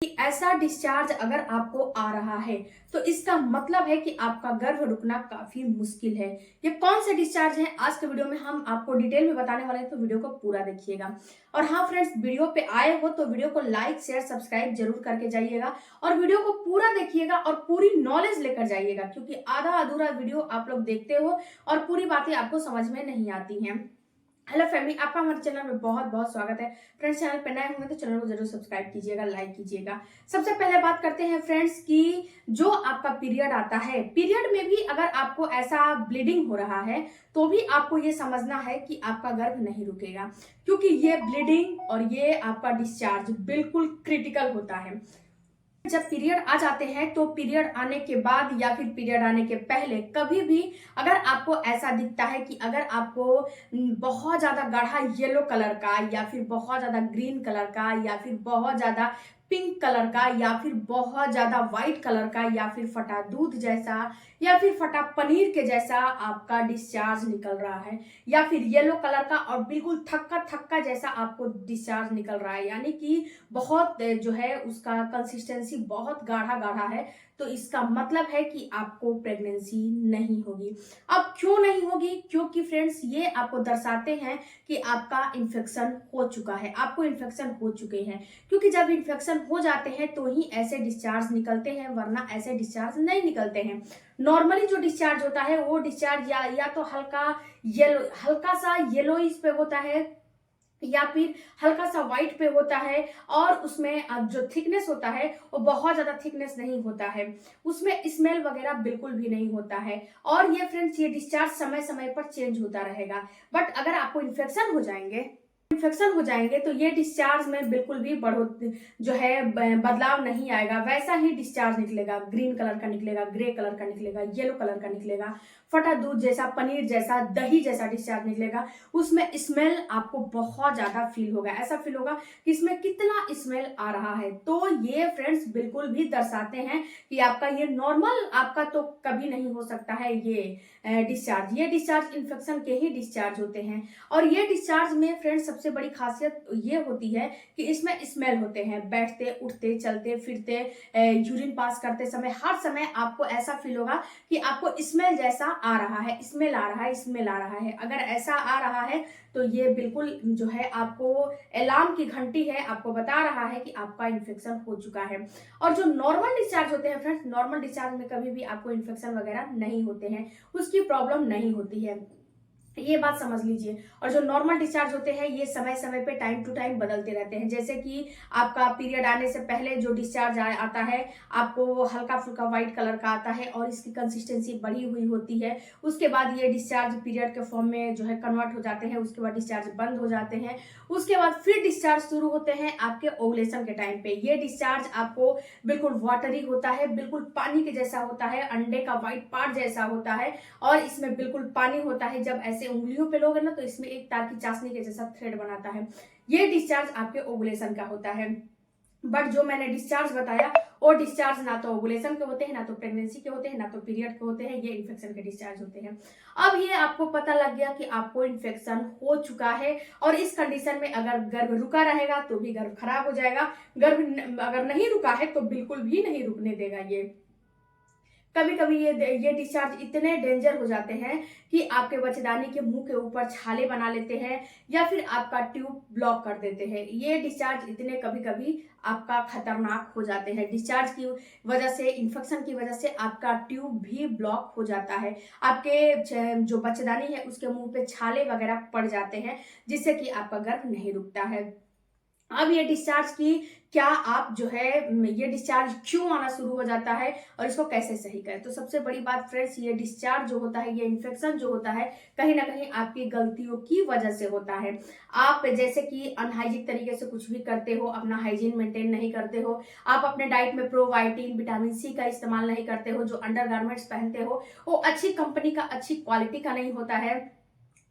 कि ऐसा डिस्चार्ज अगर आपको आ रहा है तो इसका मतलब है कि आपका गर्भ रुकना काफी मुश्किल है। ये कौन से डिस्चार्ज है आज के वीडियो में हम आपको डिटेल में बताने वाले हैं, तो वीडियो को पूरा देखिएगा। और हाँ फ्रेंड्स, वीडियो पे आए हो तो वीडियो को लाइक शेयर सब्सक्राइब जरूर करके जाइएगा और वीडियो को पूरा देखिएगा और पूरी नॉलेज लेकर जाइएगा, क्योंकि आधा अधूरा वीडियो आप लोग देखते हो और पूरी बातें आपको समझ में नहीं आती हैं। हेलो फैमिली, आपका हमारे चैनल में बहुत बहुत स्वागत है। फ्रेंड्स, चैनल पर नए होंगे तो चैनल को जरूर सब्सक्राइब कीजिएगा, लाइक कीजिएगा। सबसे पहले बात करते हैं फ्रेंड्स कि जो आपका पीरियड आता है, पीरियड में भी अगर आपको ऐसा ब्लीडिंग हो रहा है तो भी आपको ये समझना है कि आपका गर्भ नहीं रुकेगा, क्योंकि ये ब्लीडिंग और ये आपका डिस्चार्ज बिल्कुल क्रिटिकल होता है। जब पीरियड आ जाते हैं तो पीरियड आने के बाद या फिर पीरियड आने के पहले कभी भी अगर आपको ऐसा दिखता है कि अगर आपको बहुत ज्यादा गाढ़ा येलो कलर का या फिर बहुत ज्यादा ग्रीन कलर का या फिर बहुत ज्यादा पिंक कलर का या फिर बहुत ज्यादा व्हाइट कलर का या फिर फटा दूध जैसा या फिर फटा पनीर के जैसा आपका डिस्चार्ज निकल रहा है, या फिर येलो कलर का और बिल्कुल थक्का थक्का जैसा आपको डिस्चार्ज निकल रहा है, यानी कि बहुत जो है उसका कंसिस्टेंसी बहुत गाढ़ा गाढ़ा है, तो इसका मतलब है कि आपको प्रेगनेंसी नहीं होगी। अब क्यों नहीं होगी? क्योंकि फ्रेंड्स, ये आपको दर्शाते हैं कि आपका इन्फेक्शन हो चुका है, आपको इन्फेक्शन हो चुके हैं। क्योंकि जब इन्फेक्शन हो जाते हैं तो ही ऐसे डिस्चार्ज निकलते हैं, वरना ऐसे डिस्चार्ज नहीं निकलते हैं। नॉर्मली जो डिस्चार्ज होता है वो डिस्चार्ज या तो हल्का सा येलो इस पे होता है या फिर हल्का सा व्हाइट पे होता है, और उसमें अब जो थिकनेस होता है वो बहुत ज्यादा थिकनेस नहीं होता है, उसमें स्मेल वगैरह बिल्कुल भी नहीं होता है। और ये फ्रेंड्स, ये डिस्चार्ज समय समय पर चेंज होता रहेगा। बट अगर आपको इन्फेक्शन हो जाएंगे तो ये डिस्चार्ज में बिल्कुल भी जो है बदलाव नहीं आएगा। वैसा ही डिस्चार्ज निकलेगा, ग्रीन कलर का निकलेगा, ग्रे कलर का निकलेगा, येलो कलर का निकलेगा, फटा दूध जैसा, पनीर जैसा, दही जैसा डिस्चार्ज निकलेगा। उसमें स्मेल आपको बहुत ज्यादा फील होगा, ऐसा फील होगा कि इसमें कितना स्मेल आ रहा है। तो ये फ्रेंड्स बिल्कुल भी दर्शाते हैं कि आपका ये नॉर्मल आपका तो कभी नहीं हो सकता है। ये डिस्चार्ज इन्फेक्शन के ही डिस्चार्ज होते हैं। और ये डिस्चार्ज में फ्रेंड्स सबसे बड़ी खासियत ये होती है कि इसमें स्मेल होते हैं। बैठते उठते चलते फिरते यूरिन पास करते समय हर समय आपको ऐसा फील होगा कि आपको स्मेल जैसा आ रहा है, स्मेल आ रहा है, स्मेल आ रहा है। अगर ऐसा आ रहा है तो ये बिल्कुल जो है आपको अलार्म की घंटी है, आपको बता रहा है कि आपका इन्फेक्शन हो चुका है। और जो नॉर्मल डिस्चार्ज होते हैं फ्रेंड्स, नॉर्मल डिस्चार्ज में कभी भी आपको इन्फेक्शन वगैरह नहीं होते हैं, उसकी प्रॉब्लम नहीं होती है, ये बात समझ लीजिए। और जो नॉर्मल डिस्चार्ज होते हैं ये समय समय पे टाइम टू टाइम बदलते रहते हैं। जैसे कि आपका पीरियड आने से पहले जो डिस्चार्ज आता है आपको हल्का फुल्का व्हाइट कलर का आता है और इसकी कंसिस्टेंसी बढ़ी हुई होती है। उसके बाद ये डिस्चार्ज पीरियड के फॉर्म में जो है कन्वर्ट हो जाते हैं, उसके बाद डिस्चार्ज बंद हो जाते हैं। उसके बाद फिर डिस्चार्ज शुरू होते हैं आपके ओवुलेशन के टाइम पे। ये डिस्चार्ज आपको बिल्कुल वाटरी होता है, बिल्कुल पानी के जैसा होता है, अंडे का व्हाइट पार्ट जैसा होता है, और इसमें बिल्कुल पानी होता है। जब ऐसे उंगलियों पे लोगे ना तो इसमें एक तार की चाशनी के जैसा थ्रेड बनाता है। ये डिस्चार्ज आपके ओवुलेशन का होता है। बट जो मैंने डिस्चार्ज बताया वो डिस्चार्ज ना तो ओवुलेशन के होते हैं, ना तो प्रेगनेंसी के होते हैं, ना तो पीरियड के होते हैं, ये इन्फेक्शन के डिस्चार्ज होते हैं। अब ये आपको पता लग गया कि आपको इन्फेक्शन हो चुका है, और इस कंडीशन में अगर गर्भ रुका रहेगा तो भी गर्भ खराब हो जाएगा, गर्भ अगर नहीं रुका है तो बिल्कुल भी नहीं रुकने देगा। ये कभी कभी ये डिस्चार्ज इतने डेंजर हो जाते हैं कि आपके बच्चेदानी के मुंह के ऊपर छाले बना लेते हैं या फिर आपका ट्यूब ब्लॉक कर देते हैं। ये डिस्चार्ज इतने कभी कभी आपका खतरनाक हो जाते हैं। डिस्चार्ज की वजह से, इन्फेक्शन की वजह से आपका ट्यूब भी ब्लॉक हो जाता है, आपके जो बच्चेदानी है उसके मुंह पे छाले वगैरह पड़ जाते हैं, जिससे कि आपका गर्भ नहीं रुकता है। अब ये डिस्चार्ज की क्या आप जो है ये डिस्चार्ज क्यों आना शुरू हो जाता है और इसको कैसे सही करें? तो सबसे बड़ी बात फ्रेंड्स, ये डिस्चार्ज जो होता है, ये इन्फेक्शन जो होता है, कहीं ना कहीं आपकी गलतियों की वजह से होता है। आप जैसे कि अनहाइजीनिक तरीके से कुछ भी करते हो, अपना हाइजीन मेंटेन नहीं करते हो, आप अपने डाइट में प्रोबायोटिन विटामिन सी का इस्तेमाल नहीं करते हो, जो अंडरगारमेंट्स पहनते हो वो अच्छी कंपनी का, अच्छी क्वालिटी का नहीं होता है,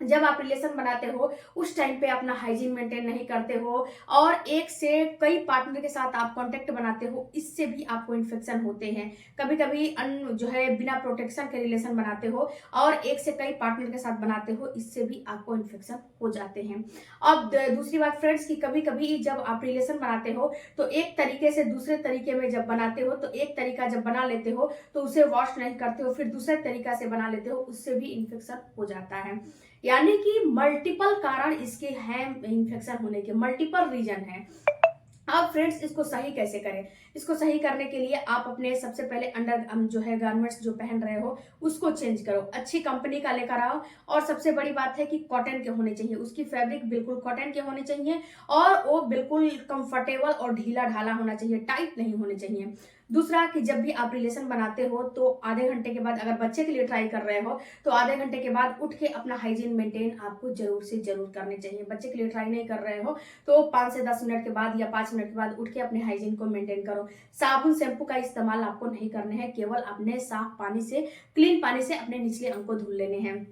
जब आप रिलेशन बनाते हो उस टाइम पे अपना हाइजीन मेंटेन नहीं करते हो और एक से कई पार्टनर के साथ आप कांटेक्ट बनाते हो, इससे भी आपको इन्फेक्शन होते हैं। कभी कभी जो है बिना प्रोटेक्शन के रिलेशन बनाते हो और एक से कई पार्टनर के साथ बनाते हो, इससे भी आपको इन्फेक्शन हो जाते हैं। अब दूसरी बात फ्रेंड्स की कभी कभी जब आप रिलेशन बनाते हो तो एक तरीके से दूसरे तरीके में जब बनाते हो, तो एक तरीका जब बना लेते हो तो उसे वॉश नहीं करते हो, फिर दूसरे तरीका से बना लेते हो, उससे भी इन्फेक्शन हो जाता है। यानी कि मल्टीपल कारण इसके हैं, इन्फेक्शन होने के मल्टीपल रीजन है। अब फ्रेंड्स इसको सही कैसे करें? इसको सही करने के लिए आप अपने सबसे पहले अंडर जो है गारमेंट्स जो पहन रहे हो उसको चेंज करो, अच्छी कंपनी का लेकर आओ। और सबसे बड़ी बात है कि कॉटन के होने चाहिए, उसकी फैब्रिक बिल्कुल कॉटन के होने चाहिए और वो बिल्कुल कंफर्टेबल और ढीला ढाला होना चाहिए, टाइट नहीं होने चाहिए। दूसरा कि जब भी आप रिलेशन बनाते हो तो आधे घंटे के बाद, अगर बच्चे के लिए ट्राई कर रहे हो तो आधे घंटे के बाद उठ के अपना हाइजीन मेंटेन आपको जरूर से जरूर करनी चाहिए। बच्चे के लिए ट्राई नहीं कर रहे हो तो 5 से 10 मिनट के बाद या 5 मिनट के बाद उठ के अपने हाइजीन को मेंटेन करो। साबुन शैम्पू का इस्तेमाल आपको नहीं करने हैं, केवल अपने साफ पानी से, क्लीन पानी से अपने निचले अंग को धुल लेने हैं।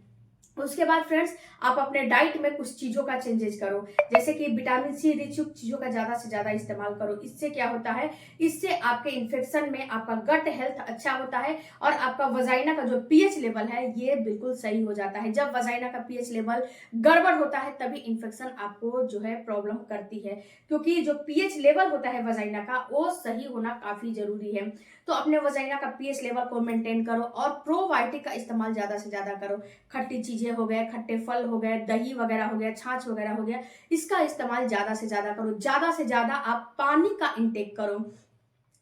उसके बाद फ्रेंड्स आप अपने डाइट में कुछ चीजों का चेंजेस करो, जैसे कि विटामिन सी रिच युक्त चीजों का ज्यादा से ज्यादा इस्तेमाल करो। इससे क्या होता है, इससे आपके इन्फेक्शन में आपका गट हेल्थ अच्छा होता है और आपका वजाइना का जो पीएच लेवल है ये बिल्कुल सही हो जाता है। जब वजाइना का पीएच लेवल गड़बड़ होता है तभी इन्फेक्शन आपको जो है प्रॉब्लम करती है, क्योंकि जो पीएच लेवल होता है वजाइना का वो सही होना काफी जरूरी है। तो अपने वजाइना का पीएच लेवल को मेंटेन करो और प्रोबायोटिक का इस्तेमाल ज्यादा से ज्यादा करो। खट्टी चीजें हो गए, खट्टे फल हो गए, दही वगैरह हो गया, छाछ वगैरह हो गया, इसका इस्तेमाल ज्यादा से ज्यादा करो। ज्यादा से ज्यादा आप पानी का इंटेक करो।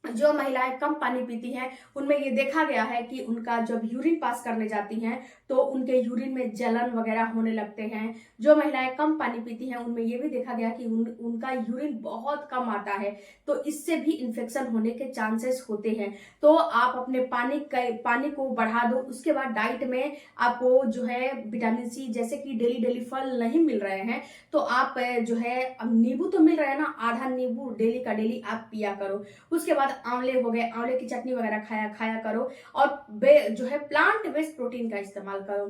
जो महिलाएं कम पानी पीती हैं उनमें ये देखा गया है कि उनका जब यूरिन पास करने जाती हैं तो उनके यूरिन में जलन वगैरह होने लगते हैं। जो महिलाएं कम पानी पीती हैं उनमें ये भी देखा गया कि उनका यूरिन बहुत कम आता है, तो इससे भी इन्फेक्शन होने के चांसेस होते हैं। तो आप अपने पानी को बढ़ा दो। उसके बाद डाइट में आपको जो है विटामिन सी, जैसे कि डेली डेली फल नहीं मिल रहे हैं तो आप जो है, अब नींबू तो मिल रहा है ना, आधा नींबू डेली का डेली आप पिया करो। उसके बाद आंवले हो गए, आंवले की चटनी वगैरह खाया करो। और जो है प्लांट बेस्ड प्रोटीन का इस्तेमाल करो।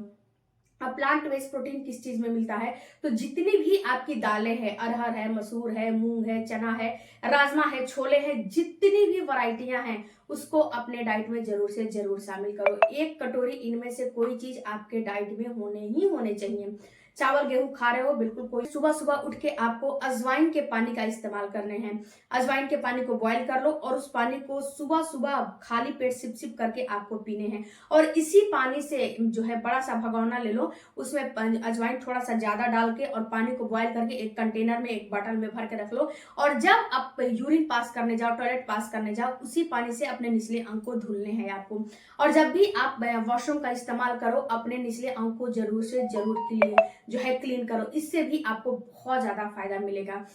अब प्लांट बेस्ड प्रोटीन किस चीज में मिलता है, तो जितनी भी आपकी दालें हैं, अरहर है, मसूर है, मूंग है, चना है, राजमा है, छोले हैं, जितनी भी वैरायटियां हैं उसको अपने डाइट में जरूर से जरूर शामिल करो। एक कटोरी इनमें से कोई चीज आपके डाइट में होने चाहिए। चावल गेहूं खा रहे हो बिल्कुल कोई, सुबह सुबह उठ के आपको अजवाइन के पानी का इस्तेमाल करने हैं। अजवाइन के पानी को बॉईल कर लो और उस पानी को सुबह सुबह खाली पेट सिप सिप करके आपको पीने हैं। और इसी पानी से जो है बड़ा सा भगोना ले लो, उसमें अजवाइन थोड़ा सा ज्यादा डाल के और पानी को बॉईल करके एक कंटेनर में, एक बॉटल में भर के रख लो। और जब आप यूरिन पास करने जाओ, टॉयलेट पास करने जाओ, उसी पानी से अपने निचले अंग को धुलने हैं आपको। और जब भी आप वॉशरूम का इस्तेमाल करो अपने निचले अंग को जरूर से जरूर जो है क्लीन करो, इससे भी आपको बहुत ज्यादा फायदा मिलेगा।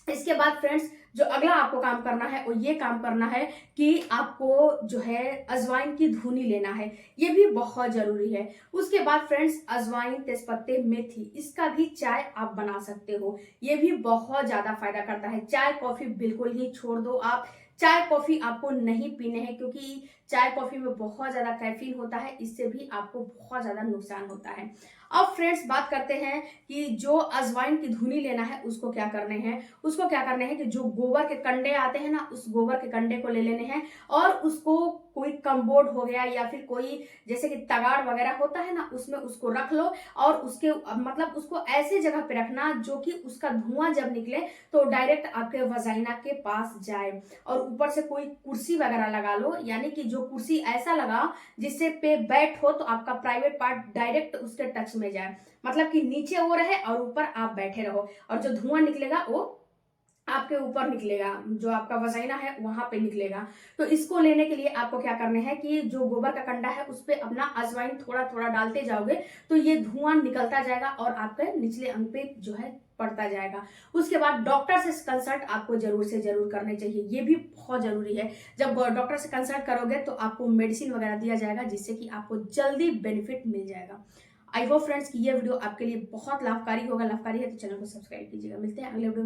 इसके बाद फ्रेंड्स जो अगला आपको काम करना है वो ये काम करना है कि आपको जो है अजवाइन की धुनी लेना है, ये भी बहुत जरूरी है। उसके बाद फ्रेंड्स अजवाइन, तेजपत्ते, मेथी, इसका भी चाय आप बना सकते हो, ये भी बहुत ज्यादा फायदा करता है। चाय कॉफी बिल्कुल ही छोड़ दो आप, चाय कॉफी आपको नहीं पीने हैं क्योंकि चाय कॉफी में बहुत ज्यादा कैफीन होता है, इससे भी आपको बहुत ज्यादा नुकसान होता है। अब फ्रेंड्स बात करते हैं कि जो अजवाइन की धुनी लेना है उसको क्या करने हैं। उसको क्या करने हैं कि जो गोबर के कंडे आते हैं ना, उस गोबर के कंडे को ले लेने हैं और उसको कोई कम्बोर्ड हो गया या फिर कोई जैसे कि तगाड़ वगैरह होता है ना, उसमें उसको रख लो और उसके मतलब उसको ऐसे जगह पे रखना जो कि उसका धुआं जब निकले तो डायरेक्ट आपके वजाइना के पास जाए। और ऊपर से कोई कुर्सी वगैरह लगा लो, यानी कि जो कुर्सी ऐसा लगाओ जिससे पे बैठो तो आपका प्राइवेट पार्ट डायरेक्ट उसके टच में जाए, मतलब कि नीचे वो रहे और ऊपर आप बैठे रहो और जो धुआं निकलेगा वो आपके ऊपर निकलेगा, जो आपका वजाइना है वहां पे निकलेगा। तो इसको लेने के लिए आपको क्या करने हैं कि जो गोबर का कंडा है उस पे अपना अजवाइन थोड़ा थोड़ा डालते जाओगे तो ये धुआं निकलता जाएगा और आपके निचले अंग पे जो है पड़ता जाएगा। उसके बाद डॉक्टर से कंसल्ट आपको जरूर से जरूर करने चाहिए, ये भी बहुत जरूरी है। जब डॉक्टर से कंसल्ट करोगे तो आपको मेडिसिन वगैरह दिया जाएगा जिससे कि आपको जल्दी बेनिफिट मिल जाएगा। आई होप फ्रेंड्स कि ये वीडियो आपके लिए बहुत लाभकारी होगा। लाभकारी है तो चैनल को सब्सक्राइब कीजिएगा। मिलते हैं अगले वीडियो।